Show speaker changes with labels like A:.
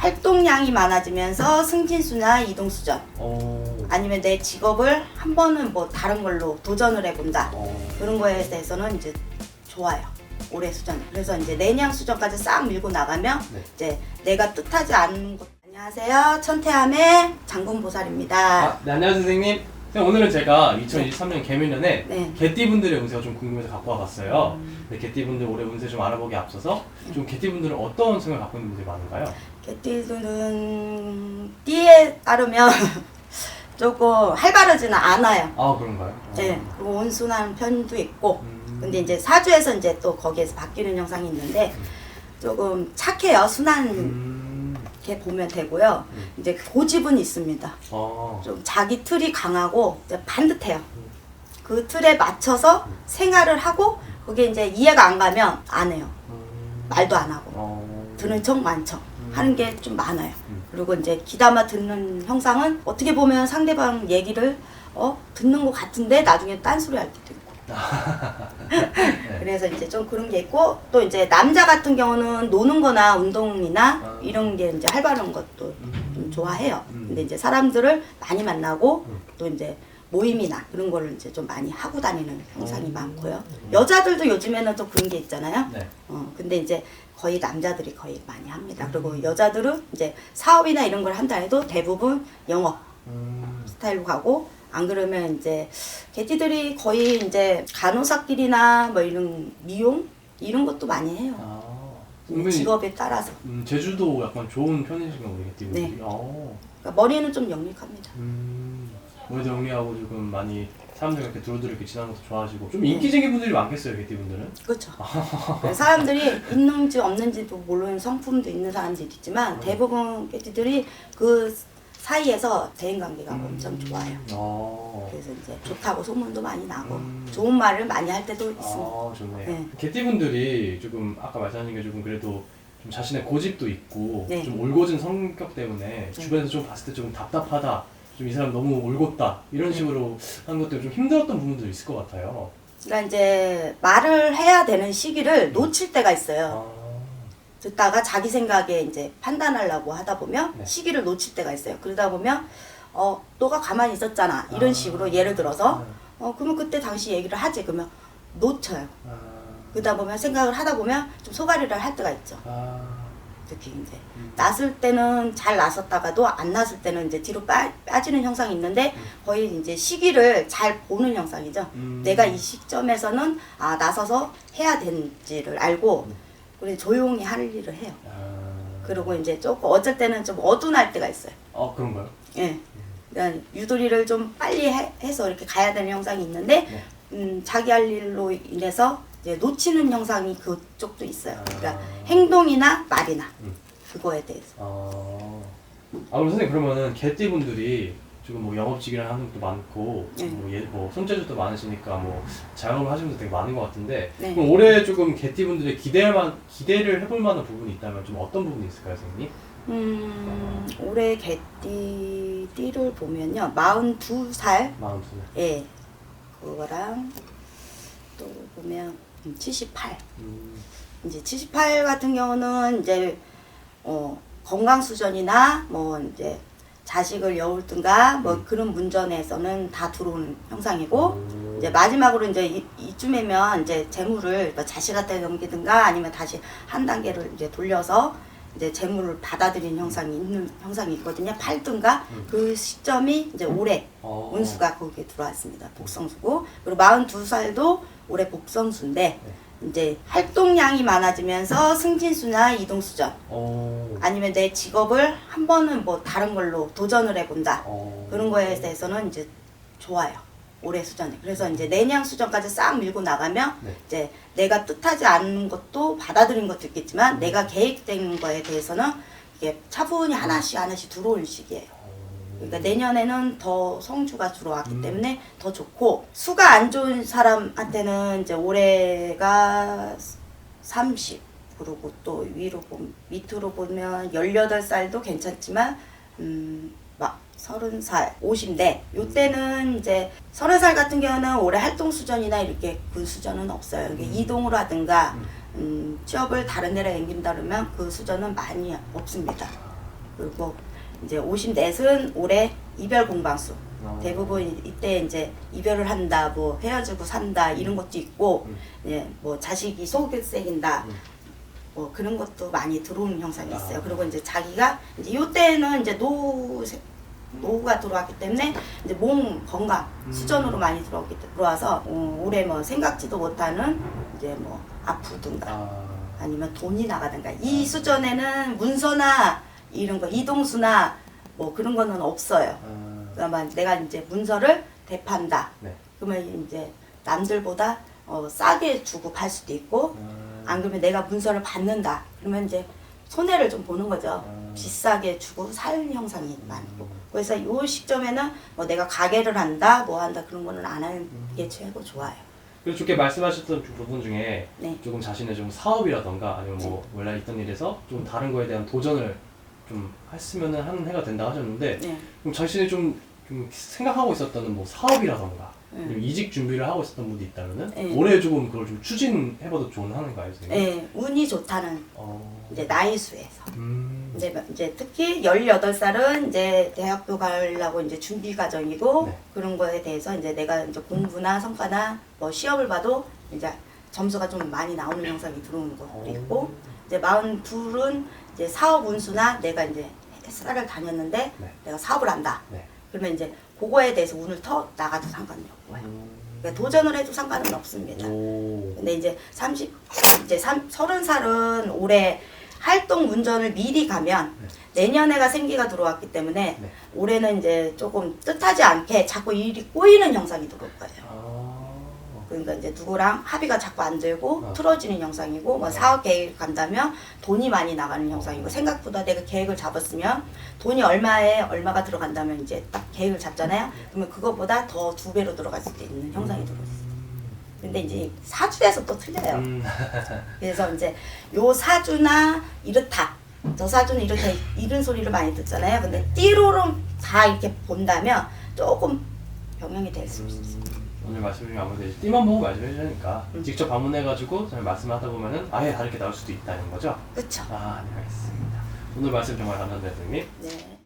A: 활동량이 많아지면서 승진수나 이동수전 아니면 내 직업을 한 번은 뭐 다른 걸로 도전을 해본다 그런 거에 대해서는 이제 좋아요. 올해 수전. 그래서 이제 내년 수전까지 싹 밀고 나가면 이제 내가 뜻하지 않는 것. 안녕하세요. 천태함의 장군보살입니다.
B: 네, 안녕하세요 선생님. 선생님, 오늘은 제가 2023년 개묘년에 개띠분들의 운세가 좀 궁금해서 갖고 와봤어요. 근데 개띠분들 올해 운세 좀 알아보기 앞서서 좀 개띠분들은 어떤 성을 갖고 있는 분들이 많은가요?
A: 개띠들은 띠에 따르면 조금 활발하지는 않아요.
B: 아, 그런가요?
A: 네, 그리고 온순한 편도 있고 근데 이제 사주에서 이제 또 거기에서 바뀌는 현상이 있는데 조금 착해요. 순하게 보면 되고요. 이제 고집은 있습니다. 좀 자기 틀이 강하고 이제 반듯해요. 그 틀에 맞춰서 생활을 하고 그게 이제 이해가 안 가면 안 해요. 말도 안 하고 드는 척 만 척 하는 게 좀 많아요. 그리고 이제 귀담아 듣는 형상은 어떻게 보면 상대방 얘기를 듣는 것 같은데 나중에 딴소리 할 때도 있고.
B: 네.
A: 그래서 이제 좀 그런 게 있고 또 이제 남자 같은 경우는 노는 거나 운동이나 이런 게 이제 활발한 것도 좀 좋아해요. 근데 이제 사람들을 많이 만나고 또 이제 모임이나 그런 거를 이제 좀 많이 하고 다니는 형상이 많고요. 여자들도 요즘에는 또 그런 게 있잖아요.
B: 네.
A: 근데 이제 거의 남자들이 거의 많이 합니다. 그리고 여자들은 이제 사업이나 이런 걸 한다 해도 대부분 영업 스타일로 가고 안 그러면 이제 개띠들이 거의 이제 간호사끼리나 뭐 이런 미용 이런 것도 많이 해요. 직업에 따라서.
B: 제주도 약간 좋은 편이신가요, 우리 개띠분들이?
A: 네. 그러니까 머리는 좀 영리합니다.
B: 머리도 영리하고 조금 많이 사람들 이렇게 두루두루 이렇게 지나는 것도 좋아하시고 좀 인기쟁이 분들이 많겠어요, 개띠분들은?
A: 그렇죠. 사람들이 있는지 없는지도 모르는 성품도 있는 사람들이 있지만 대부분 개띠들이 그 사이에서 대인관계가 엄청 좋아요. 그래서 이제 좋다고 소문도 많이 나고 좋은 말을 많이 할 때도 있습니다.
B: 좋네요.
A: 네.
B: 개띠분들이 조금 아까 말씀하신 게 조금 그래도 좀 자신의 고집도 있고
A: 네.
B: 좀 올곧은 성격 때문에 주변에서 좀 봤을 때 조금 답답하다, 좀 이 사람 너무 올곧다 이런 식으로 하는 것 때문에 좀 힘들었던 부분도 있을 것 같아요.
A: 그러니까 이제 말을 해야 되는 시기를 놓칠 때가 있어요. 듣다가 자기 생각에 이제 판단하려고 하다 보면 시기를 놓칠 때가 있어요. 그러다 보면 너가 가만히 있었잖아 이런 식으로 예를 들어서 그러면 그때 당시 얘기를 하지 그러면 놓쳐요. 그러다 보면 생각을 하다 보면 좀 소가리를 할 때가 있죠. 특히 이제 났을 때는 잘 났었다가도 안 났을 때는 이제 뒤로 빠지는 형상이 있는데 거의 이제 시기를 잘 보는 형상이죠. 내가 이 시점에서는 나서서 해야 되는지를 알고 그래 조용히 할 일을 해요. 그리고 이제 조금 어쩔 때는 좀 어둔할 때가 있어요.
B: 그런가요?
A: 예. 그러니까 유도리를 좀 빨리 해서 이렇게 가야 되는 형상이 있는데 자기 할 일로 인해서 이제 놓치는 형상이 그쪽도 있어요. 그러니까 행동이나 말이나 그거에 대해서.
B: 그럼 선생님 그러면은 개띠분들이 지금 뭐 영업직이랑 하는 것도 많고 뭐 손재주도 많으시니까 뭐 자영업을 하시는 분도 되게 많은 것 같은데 그럼 올해 조금 개띠분들의 기대를 해볼 만한 부분이 있다면 좀 어떤 부분이 있을까요, 선생님?
A: 올해 개띠를 보면요 42살
B: 42살.
A: 예 그거랑 또 보면 78 이제 78 같은 경우는 이제 건강 수전이나 뭐 이제 자식을 여울든가 뭐 그런 문전에서는 다 들어오는 형상이고 이제 마지막으로 이제 이쯤이면 이제 재물을 뭐 자식한테 넘기든가 아니면 다시 한 단계를 이제 돌려서 이제 재물을 받아들이는 형상이 있는 형상이 있거든요. 팔든가 그 시점이 이제 올해 운수가 거기에 들어왔습니다. 복성수고 그리고 42살도 올해 복성수인데 이제 활동량이 많아지면서 승진수나 이동수전 아니면 내 직업을 한 번은 뭐 다른 걸로 도전을 해본다 그런 거에 대해서는 이제 좋아요. 올해 수전에. 그래서 이제 내년 수전까지 싹 밀고 나가면 이제 내가 뜻하지 않는 것도 받아들인 것도 있겠지만 내가 계획된 거에 대해서는 이게 차분히 하나씩 들어올 시기예요. 그러니까 내년에는 더 성주가 들어왔기 때문에 더 좋고 수가 안 좋은 사람한테는 이제 올해가 30 그리고 또 밑으로 보면 18살도 괜찮지만 막 30살, 50대 요때는 이제 30살 같은 경우는 올해 활동 수전이나 이렇게 그 수전은 없어요. 이동을 하든가 취업을 다른 데로 옮긴다 그러면 그 수전은 많이 없습니다. 그리고 이제 54은 올해 이별 공방수.
B: 어.
A: 대부분 이때 이제 이별을 한다, 뭐 헤어지고 산다 이런 것도 있고, 예, 뭐 자식이 소득생긴다, 뭐 그런 것도 많이 들어오는 현상이 있어요. 그리고 이제 자기가 이제 이때는 이제 노후가 들어왔기 때문에 이제 몸 건강 수전으로 많이 들어와서 올해 뭐 생각지도 못하는 이제 뭐 아프든가 아니면 돈이 나가든가 이 수전에는 문서나 이런 거 이동수나 뭐 그런 거는 없어요. 그러면 내가 이제 문서를 대판다.
B: 네.
A: 그러면 이제 남들보다 싸게 주고 팔 수도 있고, 안 그러면 내가 문서를 받는다. 그러면 이제 손해를 좀 보는 거죠. 비싸게 주고 살 형상이 많고. 그래서 이 시점에는 뭐 내가 가게를 한다, 뭐 한다 그런 거는 안 하는 게 최고 좋아요.
B: 그리고 좋게 말씀하셨던 부분 중에
A: 네.
B: 조금 자신의 좀 사업이라던가 아니면 뭐 원래 있던 일에서 좀 다른 거에 대한 도전을 좀 했으면은 하는 해가 된다 하셨는데
A: 네.
B: 그럼 자신이 좀 생각하고 있었던 뭐 사업이라던가 아니면 이직 준비를 하고 있었던 분이 있다면은
A: 네.
B: 올해 조금 그걸 좀 추진해봐도 좋은 하는가요, 선생님?
A: 네, 운이 좋다는 이제 나이수에서. 이제 특히 18살은 이제 대학교 가려고 이제 준비 과정이고
B: 네.
A: 그런 거에 대해서 이제 내가 이제 공부나 성과나 뭐 시험을 봐도 이제 점수가 좀 많이 나오는 현상이 들어오는 것도 있고 이제 42은 이제 사업 운수나 내가 이제 회사를 다녔는데
B: 네.
A: 내가 사업을 한다.
B: 네.
A: 그러면 이제 그거에 대해서 운을 더 나가도 상관이 없고요. 그러니까 도전을 해도 상관은 없습니다. 근데 이제 30살은 올해 활동 운전을 미리 가면 내년에가 생기가 들어왔기 때문에
B: 네.
A: 올해는 이제 조금 뜻하지 않게 자꾸 일이 꼬이는 현상이 들어올 거예요. 그러니까 이제 누구랑 합의가 자꾸 안 되고 틀어지는 현상이고 뭐 사업 계획 간다면 돈이 많이 나가는 현상이고 생각보다 내가 계획을 잡았으면 돈이 얼마가 들어간다면 이제 딱 계획을 잡잖아요. 그러면 그것보다 더 2배로 들어갈 수도 있는 현상이 들어있어요. 근데 이제 사주에서 또 틀려요. 그래서 이제 요 사주나 이렇다. 저 사주는 이렇다. 이런 소리를 많이 듣잖아요. 근데 띠로로 다 이렇게 본다면 조금 병행이 될 수 있어요.
B: 오늘 말씀 중에 아무래도 띠만 보고 말씀해 주니까 직접 방문해가지고 잘 말씀하다 보면은 아예 다르게 나올 수도 있다는 거죠?
A: 그쵸.
B: 네, 알겠습니다. 오늘 말씀 정말 감사합니다, 선생님.
A: 네.